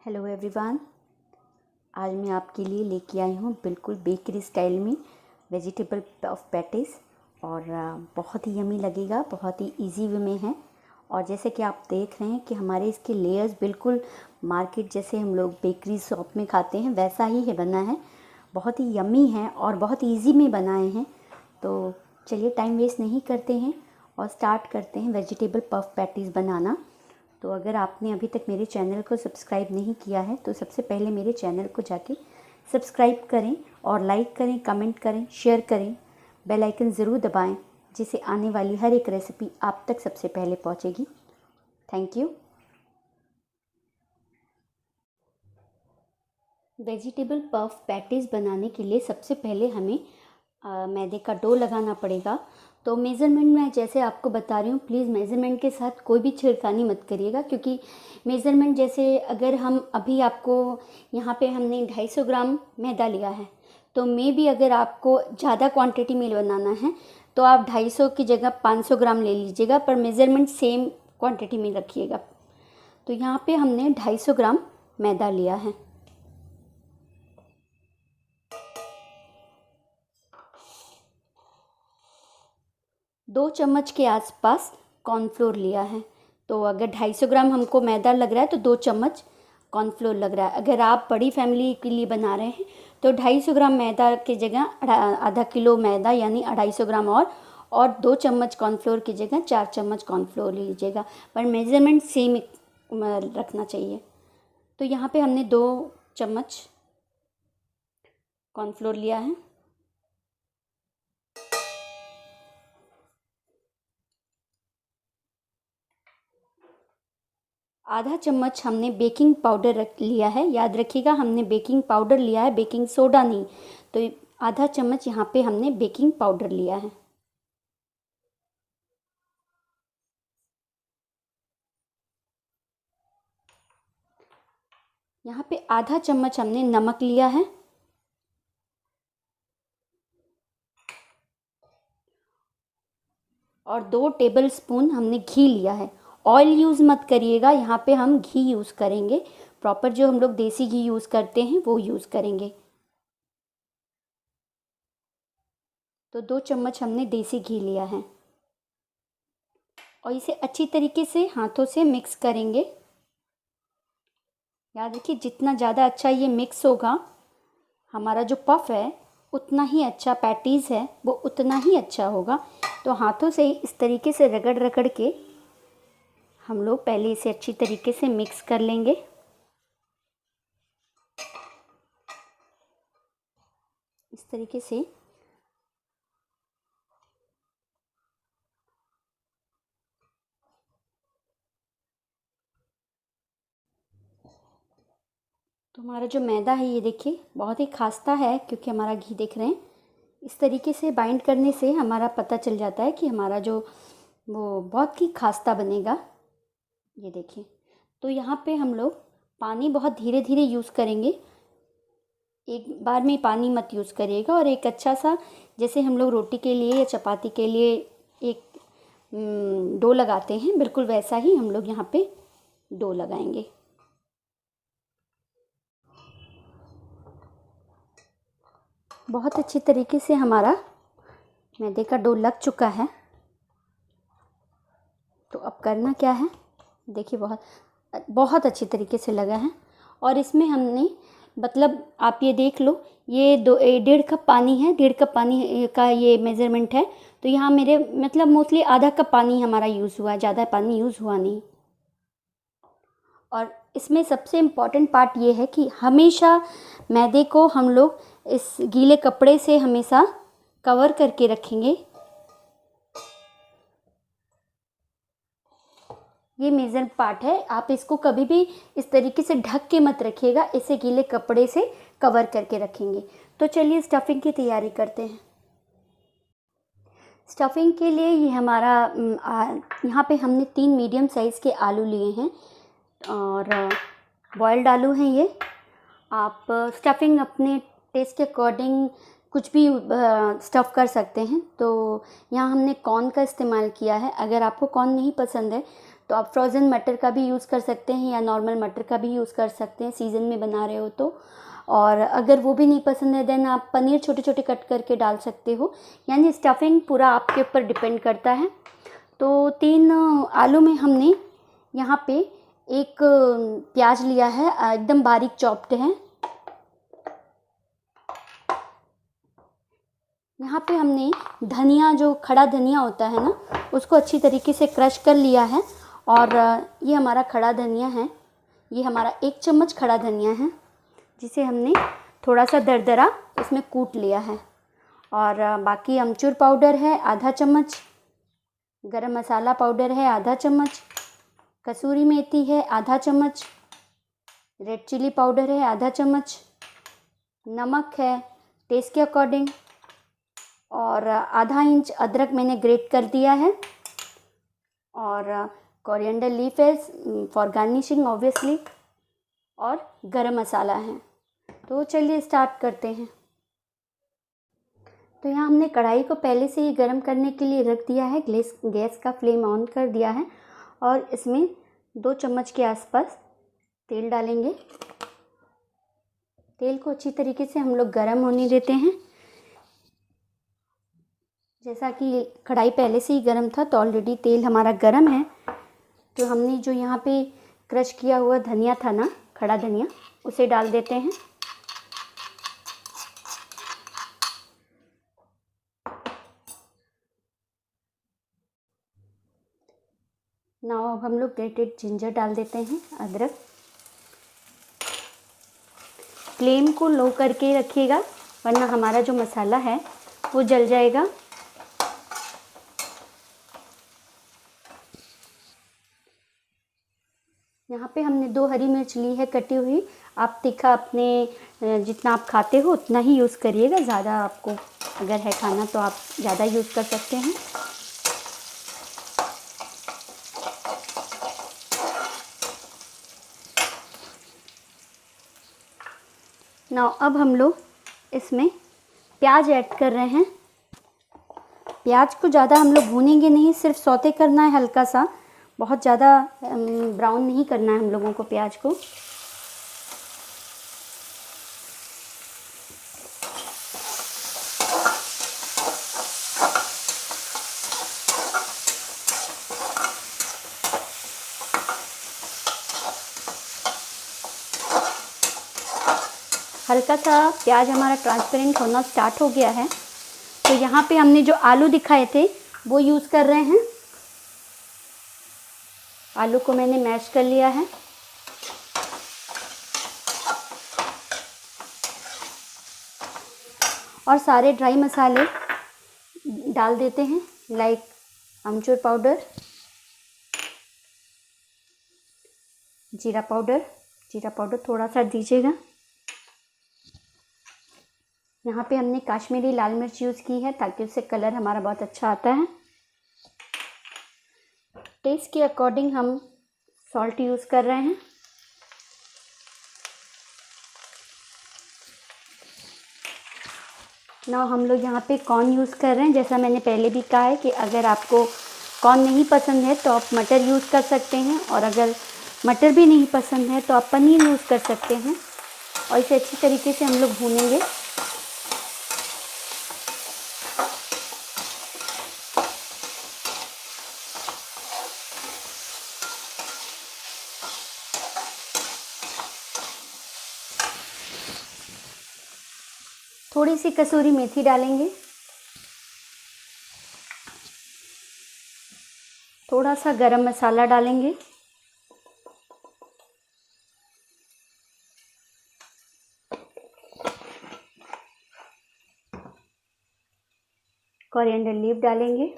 Hello everyone. आज मैं आपके लिए लेके आई हूँ बिल्कुल बेकरी स्टाइल में वेजिटेबल पफ पैटीज़ और बहुत ही यमी लगेगा, बहुत ही इजी वे में है। और जैसे कि आप देख रहे हैं कि हमारे इसके लेयर्स बिल्कुल मार्केट जैसे हम लोग बेकरी शॉप में खाते हैं वैसा ही है बना है। बहुत ही यमी है और बहुत इजी में बनाए हैं। तो चलिए टाइम वेस्ट नहीं करते हैं और स्टार्ट करते हैं वेजिटेबल पफ पैटीज़ बनाना। तो अगर आपने अभी तक मेरे चैनल को सब्सक्राइब नहीं किया है तो सबसे पहले मेरे चैनल को जाके सब्सक्राइब करें और लाइक करें, कमेंट करें, शेयर करें, बेल आइकन ज़रूर दबाएं जिससे आने वाली हर एक रेसिपी आप तक सबसे पहले पहुंचेगी। Thank you. Vegetable puff patties बनाने के लिए सबसे पहले हमें मैदे का डो लगाना पड़ेगा। तो मेज़रमेंट मैं जैसे आपको बता रही हूँ, प्लीज़ मेज़रमेंट के साथ कोई भी छेड़खानी मत करिएगा, क्योंकि मेज़रमेंट जैसे अगर हम अभी आपको यहाँ पे हमने 250 ग्राम मैदा लिया है, तो मे भी अगर आपको ज़्यादा क्वांटिटी में बनाना है तो आप 250 की जगह 500 ग्राम ले लीजिएगा, पर मेज़रमेंट सेम क्वांटिटी में रखिएगा। तो यहाँ पे हमने 250 ग्राम मैदा लिया है। दो चम्मच के आसपास कॉर्नफ्लोर लिया है। तो अगर 250 ग्राम हमको मैदा लग रहा है तो 2 चम्मच कॉर्नफ्लोर लग रहा है। अगर आप बड़ी फैमिली के लिए बना रहे हैं तो 250 ग्राम मैदा की जगह आधा किलो मैदा यानी 250 ग्राम और 2 चम्मच कॉर्नफ्लोर की जगह 4 चम्मच कॉर्नफ्लोर लीजिएगा, पर मेज़रमेंट सेम रखना चाहिए। तो यहाँ पे हमने 2 चम्मच कॉर्नफ्लोर लिया है। आधा चम्मच हमने बेकिंग पाउडर रख लिया है। याद रखिएगा, हमने बेकिंग पाउडर लिया है, बेकिंग सोडा नहीं। तो आधा चम्मच यहाँ पे हमने बेकिंग पाउडर लिया है। यहाँ पे आधा चम्मच हमने नमक लिया है और 2 टेबलस्पून हमने घी लिया है। ऑयल यूज़ मत करिएगा, यहाँ पे हम घी यूज़ करेंगे। प्रॉपर जो हम लोग देसी घी यूज़ करते हैं वो यूज़ करेंगे। तो 2 चम्मच हमने देसी घी लिया है और इसे अच्छी तरीके से हाथों से मिक्स करेंगे। याद रखिए, जितना ज़्यादा अच्छा ये मिक्स होगा हमारा जो पफ है उतना ही अच्छा, पैटीज़ है वो उतना ही अच्छा होगा। तो हाथों से इस तरीके से रगड़ रगड़ के हम लोग पहले इसे अच्छी तरीके से मिक्स कर लेंगे। इस तरीके से तो हमारा जो मैदा है ये देखिए बहुत ही खास्ता है, क्योंकि हमारा घी देख रहे हैं। इस तरीके से बाइंड करने से हमारा पता चल जाता है कि हमारा जो वो बहुत ही खास्ता बनेगा। ये देखिए। तो यहाँ पे हम लोग पानी बहुत धीरे धीरे यूज़ करेंगे, एक बार में पानी मत यूज़ करिएगा। और एक अच्छा सा, जैसे हम लोग रोटी के लिए या चपाती के लिए एक डो लगाते हैं, बिल्कुल वैसा ही हम लोग यहाँ पे डो लगाएंगे। बहुत अच्छी तरीके से हमारा मैदे का डो लग चुका है। तो अब करना क्या है, देखिए बहुत बहुत अच्छी तरीके से लगा है। और इसमें हमने मतलब आप ये देख लो, ये 1.5 कप पानी है, 1.5 कप पानी का ये मेज़रमेंट है। तो यहाँ मेरे मतलब मोस्टली आधा कप पानी हमारा यूज़ हुआ है, ज़्यादा पानी यूज़ हुआ नहीं। और इसमें सबसे इम्पॉर्टेंट पार्ट ये है कि हमेशा मैदे को हम लोग इस गीले कपड़े से हमेशा कवर करके रखेंगे। ये मेजर पार्ट है, आप इसको कभी भी इस तरीके से ढक के मत रखिएगा, इसे गीले कपड़े से कवर करके रखेंगे। तो चलिए स्टफिंग की तैयारी करते हैं। स्टफिंग के लिए ये हमारा यहाँ पे हमने 3 मीडियम साइज़ के आलू लिए हैं और बॉयल्ड आलू हैं ये। आप स्टफिंग अपने टेस्ट के अकॉर्डिंग कुछ भी स्टफ़ कर सकते हैं। तो यहाँ हमने कॉर्न का इस्तेमाल किया है। अगर आपको कॉर्न नहीं पसंद है तो आप फ्रोज़न मटर का भी यूज़ कर सकते हैं या नॉर्मल मटर का भी यूज़ कर सकते हैं सीज़न में बना रहे हो तो। और अगर वो भी नहीं पसंद है देन आप पनीर छोटे छोटे कट करके डाल सकते हो, यानी स्टफिंग पूरा आपके ऊपर डिपेंड करता है। तो 3 आलू में हमने यहाँ पे एक प्याज लिया है, एकदम बारीक चॉप्ड है। यहाँ पे हमने धनिया, जो खड़ा धनिया होता है ना, उसको अच्छी तरीके से क्रश कर लिया है। और ये हमारा खड़ा धनिया है, ये हमारा 1 चम्मच खड़ा धनिया है जिसे हमने थोड़ा सा दरदरा इसमें कूट लिया है। और बाकी अमचूर पाउडर है आधा चम्मच, गरम मसाला पाउडर है आधा चम्मच, कसूरी मेथी है आधा चम्मच, रेड चिली पाउडर है आधा चम्मच, नमक है टेस्ट के अकॉर्डिंग, और आधा इंच अदरक मैंने ग्रेट कर दिया है, और कोरिएंडर लीफ है फॉर गार्निशिंग ऑब्वियसली, और गरम मसाला है। तो चलिए स्टार्ट करते हैं। तो यहाँ हमने कढ़ाई को पहले से ही गर्म करने के लिए रख दिया है, गैस का फ्लेम ऑन कर दिया है, और इसमें 2 चम्मच के आसपास तेल डालेंगे। तेल को अच्छी तरीके से हम लोग गर्म होने देते हैं। जैसा कि कढ़ाई पहले से ही गर्म था तो ऑलरेडी तेल हमारा गर्म है। तो हमने जो यहाँ पे क्रश किया हुआ धनिया था ना, खड़ा धनिया, उसे डाल देते हैं। नाउ अब हम लोग ग्रेटेड जिंजर डाल देते हैं, अदरक। फ्लेम को लो करके रखिएगा वरना हमारा जो मसाला है वो जल जाएगा। यहाँ पे हमने 2 हरी मिर्च ली है कटी हुई। आप तीखा अपने जितना आप खाते हो उतना ही यूज़ करिएगा, ज़्यादा आपको अगर है खाना तो आप ज़्यादा यूज़ कर सकते हैं। ना अब हम लोग इसमें प्याज ऐड कर रहे हैं। प्याज को ज़्यादा हम लोग भूनेंगे नहीं, सिर्फ सौते करना है हल्का सा, बहुत ज़्यादा ब्राउन नहीं करना है हम लोगों को प्याज को। हल्का सा प्याज हमारा ट्रांसपेरेंट होना स्टार्ट हो गया है। तो यहाँ पे हमने जो आलू दिखाए थे वो यूज़ कर रहे हैं। आलू को मैंने मैश कर लिया है। और सारे ड्राई मसाले डाल देते हैं, लाइक अमचूर पाउडर, जीरा पाउडर थोड़ा सा दीजिएगा। यहाँ पे हमने काश्मीरी लाल मिर्च यूज़ की है ताकि उससे कलर हमारा बहुत अच्छा आता है। टेस्ट के अकॉर्डिंग हम सॉल्ट यूज़ कर रहे हैं। ना हम लोग यहाँ पे कॉर्न यूज़ कर रहे हैं। जैसा मैंने पहले भी कहा है कि अगर आपको कॉर्न नहीं पसंद है तो आप मटर यूज़ कर सकते हैं, और अगर मटर भी नहीं पसंद है तो आप पनीर यूज़ कर सकते हैं। और इसे अच्छी तरीके से हम लोग भूनेंगे। थोड़ी सी कसूरी मेथी डालेंगे, थोड़ा सा गरम मसाला डालेंगे, कोरिएंडर लीफ डालेंगे,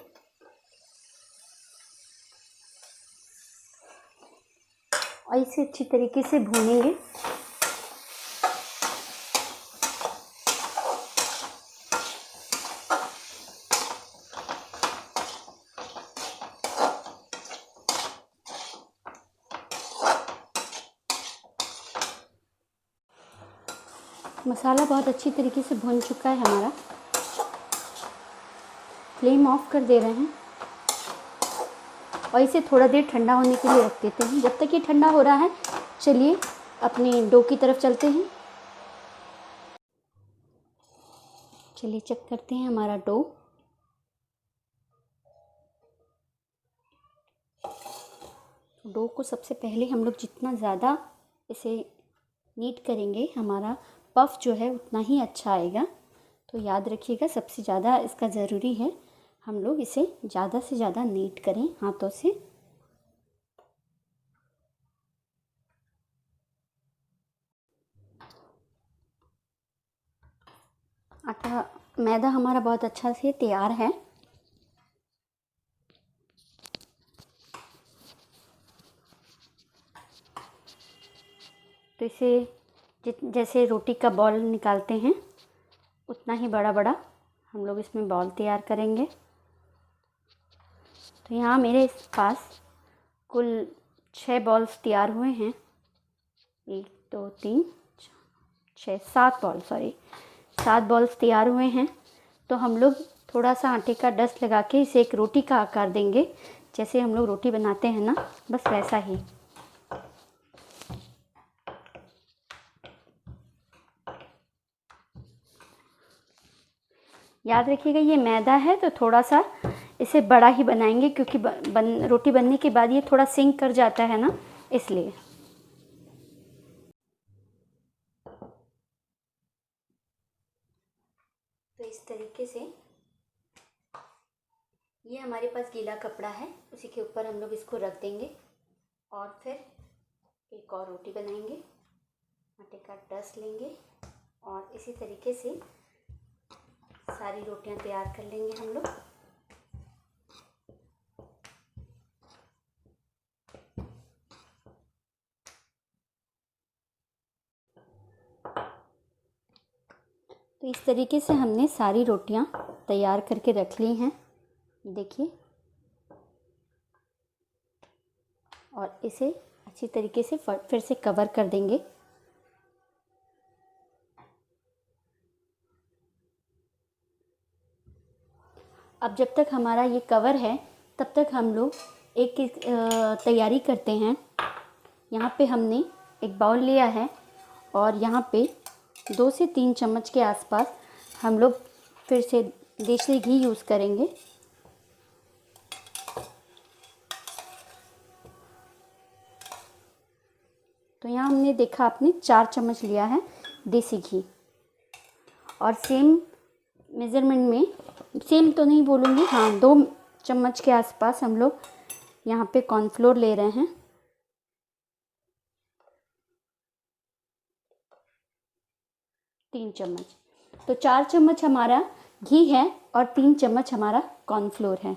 और इसे अच्छी तरीके से भूनेंगे। मसाला बहुत अच्छी तरीके से भुन चुका है हमारा। फ्लेम ऑफ कर दे रहे हैं और इसे थोड़ा देर ठंडा होने के लिए रख देते हैं। जब तक ये ठंडा हो रहा है चलिए अपनी डो की तरफ चलते हैं। चलिए चेक करते हैं हमारा डो। डो को सबसे पहले हम लोग जितना ज़्यादा इसे नीट करेंगे हमारा पफ जो है उतना ही अच्छा आएगा। तो याद रखिएगा सबसे ज़्यादा इसका ज़रूरी है हम लोग इसे ज़्यादा से ज़्यादा नीट करें हाथों से। आटा मैदा हमारा बहुत अच्छा से तैयार है। तो इसे जैसे रोटी का बॉल निकालते हैं उतना ही बड़ा बड़ा हम लोग इसमें बॉल तैयार करेंगे। तो यहाँ मेरे पास कुल 6 बॉल्स तैयार हुए हैं। 1 2 3 6 7 बॉल 7 बॉल्स तैयार हुए हैं। तो हम लोग थोड़ा सा आटे का डस्ट लगा के इसे एक रोटी का आकार देंगे, जैसे हम लोग रोटी बनाते हैं ना, बस वैसा ही। याद रखिएगा ये मैदा है तो थोड़ा सा इसे बड़ा ही बनाएंगे, क्योंकि रोटी बनने के बाद ये थोड़ा सिंक कर जाता है ना, इसलिए। तो इस तरीके से ये हमारे पास गीला कपड़ा है, उसी के ऊपर हम लोग इसको रख देंगे और फिर एक और रोटी बनाएंगे। आटे का डस्ट लेंगे और इसी तरीके से सारी रोटियां तैयार कर लेंगे हम लोग। तो इस तरीके से हमने सारी रोटियां तैयार करके रख ली हैं, देखिए। और इसे अच्छी तरीके से फिर से कवर कर देंगे। अब जब तक हमारा ये कवर है तब तक हम लोग एक तैयारी करते हैं। यहाँ पे हमने एक बाउल लिया है और यहाँ पे 2 से 3 चम्मच के आसपास हम लोग फिर से देसी घी यूज़ करेंगे। तो यहाँ हमने देखा आपने 4 चम्मच लिया है देसी घी। और सेम मेज़रमेंट में, सेम तो नहीं बोलूँगी, हाँ 2 चम्मच के आसपास हम लोग यहाँ पे कॉर्नफ्लोर ले रहे हैं। तीन चम्मच, तो 4 चम्मच हमारा घी है और 3 चम्मच हमारा कॉर्नफ्लोर है।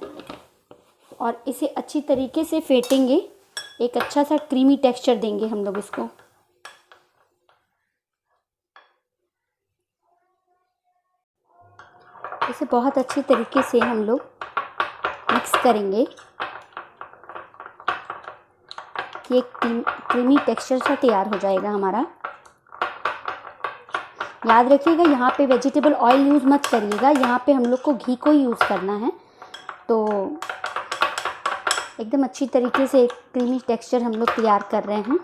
और इसे अच्छी तरीके से फेंटेंगे, एक अच्छा सा क्रीमी टेक्सचर देंगे हम लोग इसको। इसे बहुत अच्छी तरीके से हम लोग मिक्स करेंगे कि एक क्रीमी टेक्सचर सा तैयार हो जाएगा हमारा। याद रखिएगा यहाँ पे वेजिटेबल ऑयल यूज़ मत करिएगा, यहाँ पे हम लोग को घी को यूज़ करना है। तो एकदम अच्छी तरीके से एक क्रीमी टेक्सचर हम लोग तैयार कर रहे हैं।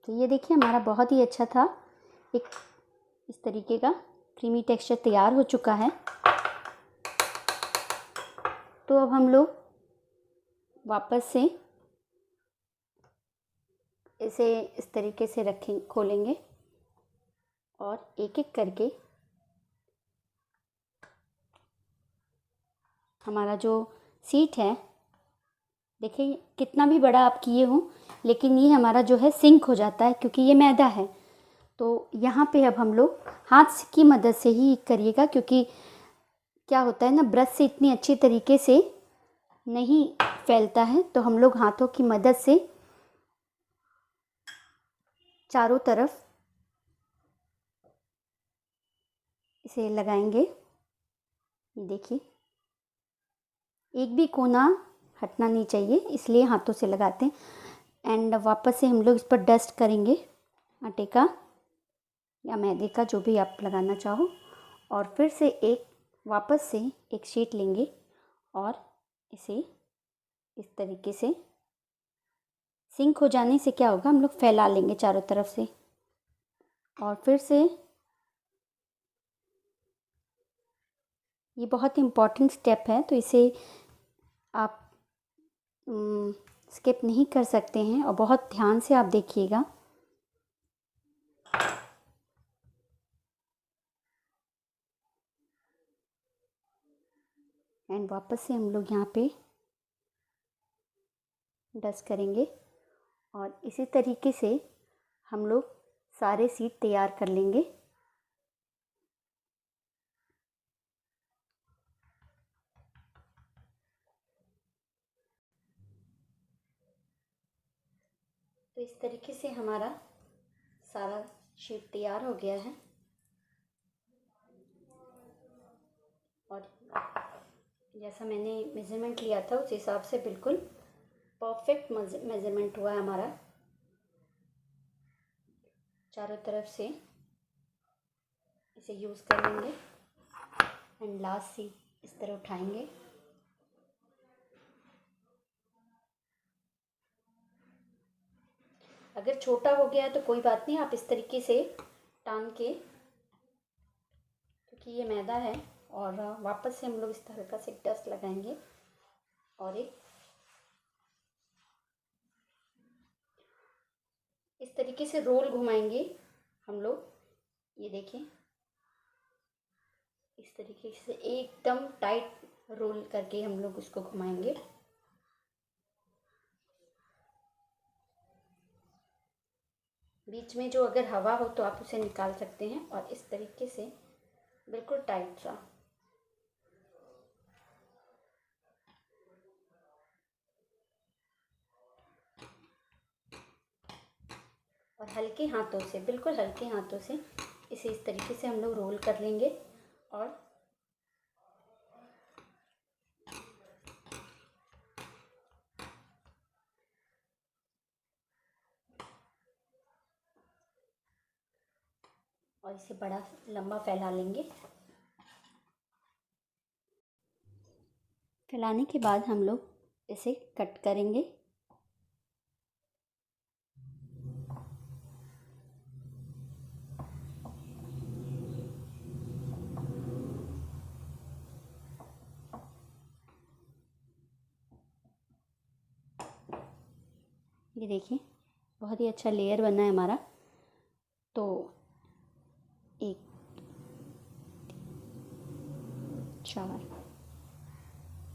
तो ये देखिए हमारा बहुत ही अच्छा था, एक इस तरीके का क्रीमी टेक्सचर तैयार हो चुका है। तो अब हम लोग वापस से इसे इस तरीके से खोलेंगे और एक एक करके हमारा जो सीट है, देखिए कितना भी बड़ा आप किए हो लेकिन ये हमारा जो है सिंक हो जाता है क्योंकि ये मैदा है। तो यहाँ पे अब हम लोग हाथ की मदद से ही करिएगा, क्योंकि क्या होता है ना, ब्रश से इतनी अच्छी तरीके से नहीं फैलता है। तो हम लोग हाथों की मदद से चारों तरफ इसे लगाएंगे। ये देखिए एक भी कोना हटना नहीं चाहिए, इसलिए हाथों से लगाते हैं। एंड वापस से हम लोग इस पर डस्ट करेंगे आटे का या मैदे का, जो भी आप लगाना चाहो। और फिर से वापस से एक शीट लेंगे और इसे इस तरीके से सिंक हो जाने से क्या होगा, हम लोग फैला लेंगे चारों तरफ से। और फिर से ये बहुत इम्पॉर्टेंट स्टेप है, तो इसे आप स्किप नहीं कर सकते हैं और बहुत ध्यान से आप देखिएगा। एंड वापस से हम लोग यहाँ पे डस्ट करेंगे और इसी तरीके से हम लोग सारे सीट तैयार कर लेंगे। तो इस तरीके से हमारा सारा शीट तैयार हो गया है और जैसा मैंने मेज़रमेंट लिया था उस हिसाब से बिल्कुल परफेक्ट मेज़रमेंट हुआ है हमारा। चारों तरफ से इसे यूज़ कर लेंगे एंड लास्ट से इस तरह उठाएंगे। अगर छोटा हो गया तो कोई बात नहीं, आप इस तरीके से टान के, क्योंकि ये मैदा है, और वापस से हम लोग इस तरह हल्का से डस्ट लगाएंगे और एक इस तरीके से रोल घुमाएंगे हम लोग। ये देखिए इस तरीके से एकदम टाइट रोल करके हम लोग उसको घुमाएंगे। बीच में जो अगर हवा हो तो आप उसे निकाल सकते हैं और इस तरीके से बिल्कुल टाइट सा। और हल्के हाथों से, बिल्कुल हल्के हाथों से इसे इस तरीके से हम लोग रोल कर लेंगे और इसे बड़ा लंबा फैला लेंगे। फैलाने के बाद हम लोग इसे कट करेंगे। ये देखिए बहुत ही अच्छा लेयर बना है हमारा। तो 1 4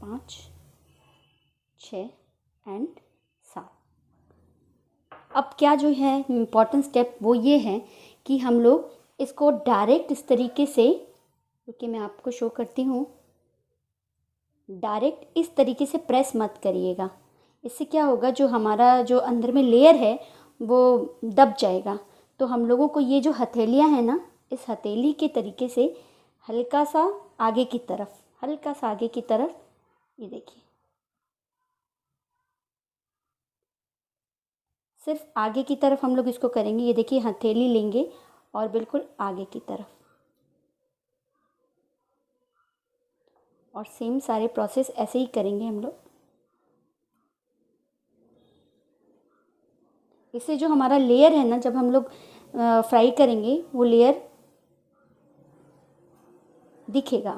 5 6 एंड 7। अब क्या जो है इम्पॉर्टेंट स्टेप वो ये है कि हम लोग इसको डायरेक्ट इस तरीके से, क्योंकि मैं आपको शो करती हूँ, डायरेक्ट इस तरीके से प्रेस मत करिएगा। इससे क्या होगा, जो हमारा जो अंदर में लेयर है वो दब जाएगा। तो हम लोगों को ये जो हथेलियाँ हैं ना, इस हथेली के तरीके से हल्का सा आगे की तरफ, हल्का सा आगे की तरफ, ये देखिए सिर्फ आगे की तरफ हम लोग इसको करेंगे। ये देखिए हथेली लेंगे और बिल्कुल आगे की तरफ, और सेम सारे प्रोसेस ऐसे ही करेंगे हम लोग। इससे जो हमारा लेयर है ना, जब हम लोग फ्राई करेंगे वो लेयर दिखेगा।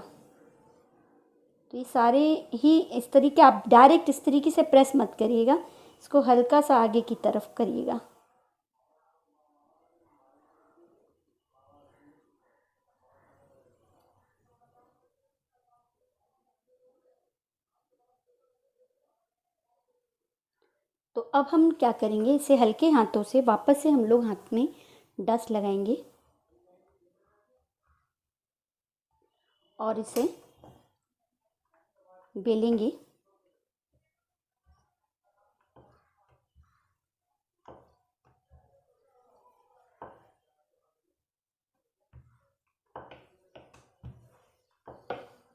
तो ये सारे ही इस तरीके, आप डायरेक्ट इस तरीके से प्रेस मत करिएगा, इसको हल्का सा आगे की तरफ करिएगा। तो अब हम क्या करेंगे, इसे हल्के हाथों से वापस से हम लोग हाथ में डस्ट लगाएंगे और इसे बेलेंगे।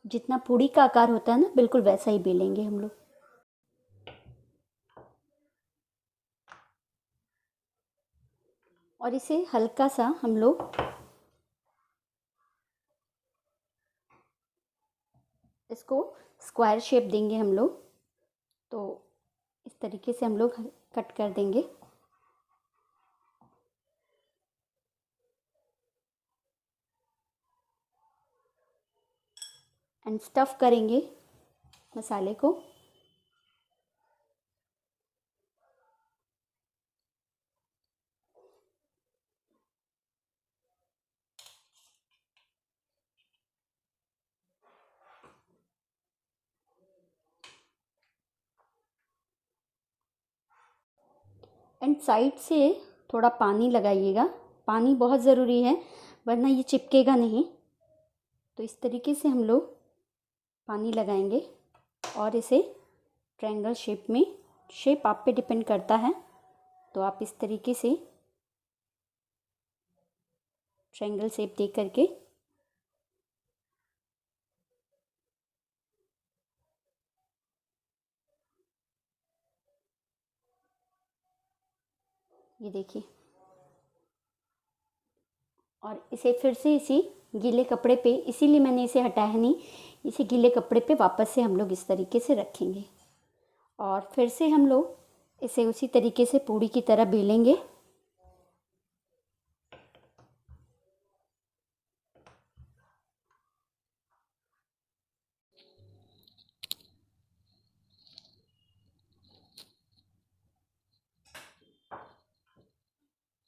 जितना पूड़ी का आकार होता है ना, बिल्कुल वैसा ही बेलेंगे हम लोग। और इसे हल्का सा हम लोग इसको स्क्वायर शेप देंगे हम लोग। तो इस तरीके से हम लोग कट कर देंगे। एंड स्टफ़ करेंगे मसाले को। एंड साइड से थोड़ा पानी लगाइएगा। पानी बहुत ज़रूरी है वरना ये चिपकेगा नहीं। तो इस तरीके से हम लोग पानी लगाएंगे और इसे ट्रायंगल शेप में, शेप आप पे डिपेंड करता है, तो आप इस तरीके से ट्रायंगल शेप दे करके ये देखिए। और इसे फिर से इसी गीले कपड़े पे, इसीलिए मैंने इसे हटाया नहीं, इसे गीले कपड़े पे वापस से हम लोग इस तरीके से रखेंगे और फिर से हम लोग इसे उसी तरीके से पूड़ी की तरह बेलेंगे।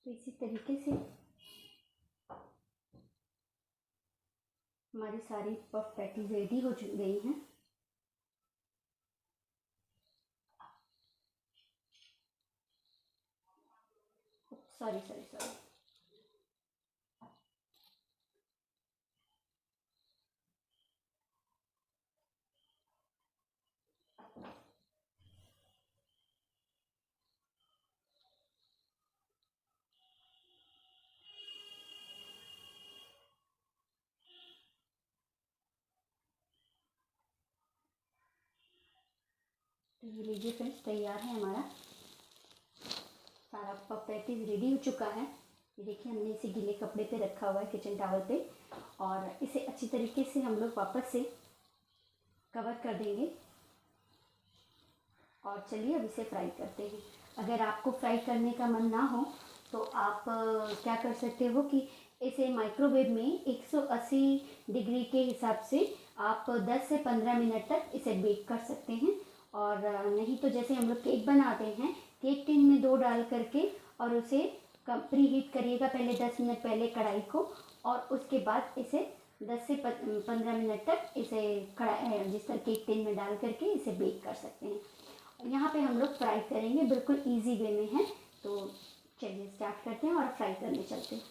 तो इसी तरीके से हमारी सारी पफ पैटीज रेडी हो गई हैं। Sorry sorry sorry. तो ये लीजिए फ्रेंड्स, तैयार है हमारा सारा पफ पैटीज रेडी हो चुका है। ये देखिए, हमने इसे गीले कपड़े पे रखा हुआ है, किचन टॉवल पे, और इसे अच्छी तरीके से हम लोग वापस से कवर कर देंगे। और चलिए अब इसे फ्राई करते हैं। अगर आपको फ्राई करने का मन ना हो तो आप क्या कर सकते हो कि इसे माइक्रोवेव में 180 डिग्री के हिसाब से आप 10 से 15 मिनट तक इसे बेक कर सकते हैं। और नहीं तो जैसे हम लोग केक बनाते हैं, केक टिन में डो डाल करके और उसे प्री हीट करिएगा पहले 10 मिनट पहले कढ़ाई को, और उसके बाद इसे 10 से 15 मिनट तक इसे कढ़ाई जिस तरह केक टिन में डाल करके इसे बेक कर सकते हैं। यहाँ पे हम लोग फ्राई करेंगे, बिल्कुल इजी वे में है। तो चलिए स्टार्ट करते हैं और फ्राई करने चलते हैं।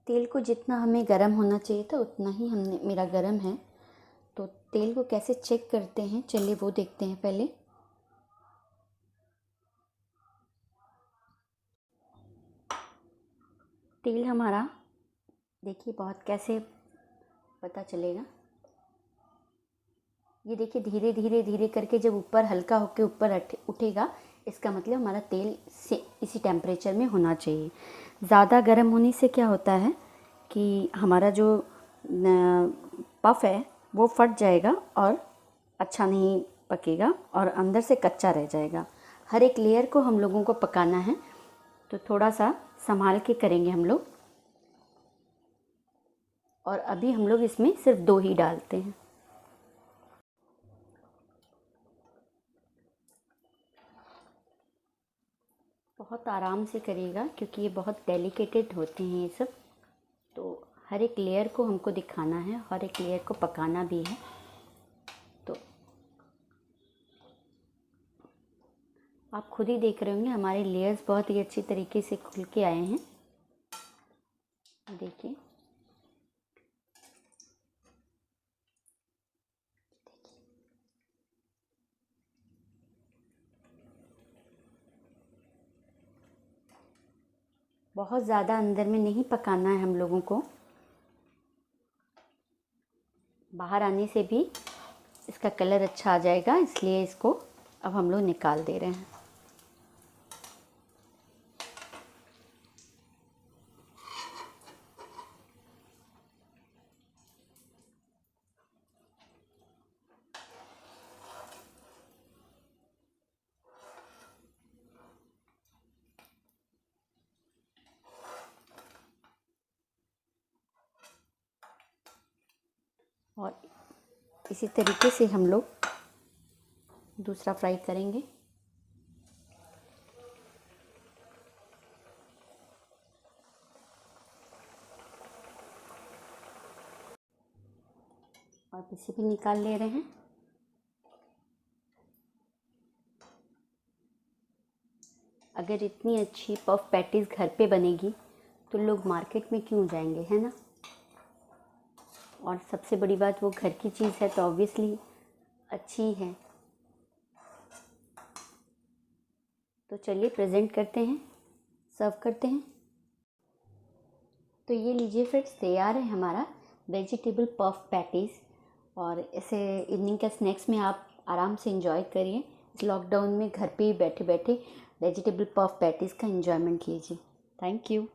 तेल को जितना हमें गरम होना चाहिए था उतना ही हमने मेरा गरम है। तो तेल को कैसे चेक करते हैं, चलिए वो देखते हैं पहले। तेल हमारा देखिए बहुत कैसे पता चलेगा, ये देखिए धीरे धीरे धीरे करके जब ऊपर हल्का होके ऊपर उठेगा, इसका मतलब हमारा तेल से इसी टेम्परेचर में होना चाहिए। ज़्यादा गर्म होने से क्या होता है कि हमारा जो पफ है वो फट जाएगा और अच्छा नहीं पकेगा और अंदर से कच्चा रह जाएगा। हर एक लेयर को हम लोगों को पकाना है, तो थोड़ा सा संभाल के करेंगे हम लोग। और अभी हम लोग इसमें सिर्फ 2 ही डालते हैं। बहुत आराम से करिएगा क्योंकि ये बहुत डेलिकेटेड होते हैं ये सब, तो हर एक लेयर को हमको दिखाना है, हर एक लेयर को पकाना भी है। तो आप खुद ही देख रहे होंगे हमारे लेयर्स बहुत ही अच्छी तरीके से खुल के आए हैं। देखिए बहुत ज़्यादा अंदर में नहीं पकाना है हम लोगों को, बाहर आने से भी इसका कलर अच्छा आ जाएगा, इसलिए इसको अब हम लोग निकाल दे रहे हैं। और इसी तरीके से हम लोग दूसरा फ्राई करेंगे। और इसे भी निकाल ले रहे हैं। अगर इतनी अच्छी पफ पैटीज़ घर पे बनेगी तो लोग मार्केट में क्यों जाएंगे, है ना। और सबसे बड़ी बात, वो घर की चीज़ है तो ऑब्वियसली अच्छी है। तो चलिए प्रेजेंट करते हैं, सर्व करते हैं। तो ये लीजिए फ्रेंड्स, तैयार है हमारा वेजिटेबल पफ पैटीज़। और इसे इवनिंग के स्नैक्स में आप आराम से इंजॉय करिए। इस लॉकडाउन में घर पे ही बैठे बैठे वेजिटेबल पफ पैटीज़ का एंजॉयमेंट कीजिए। Thank you.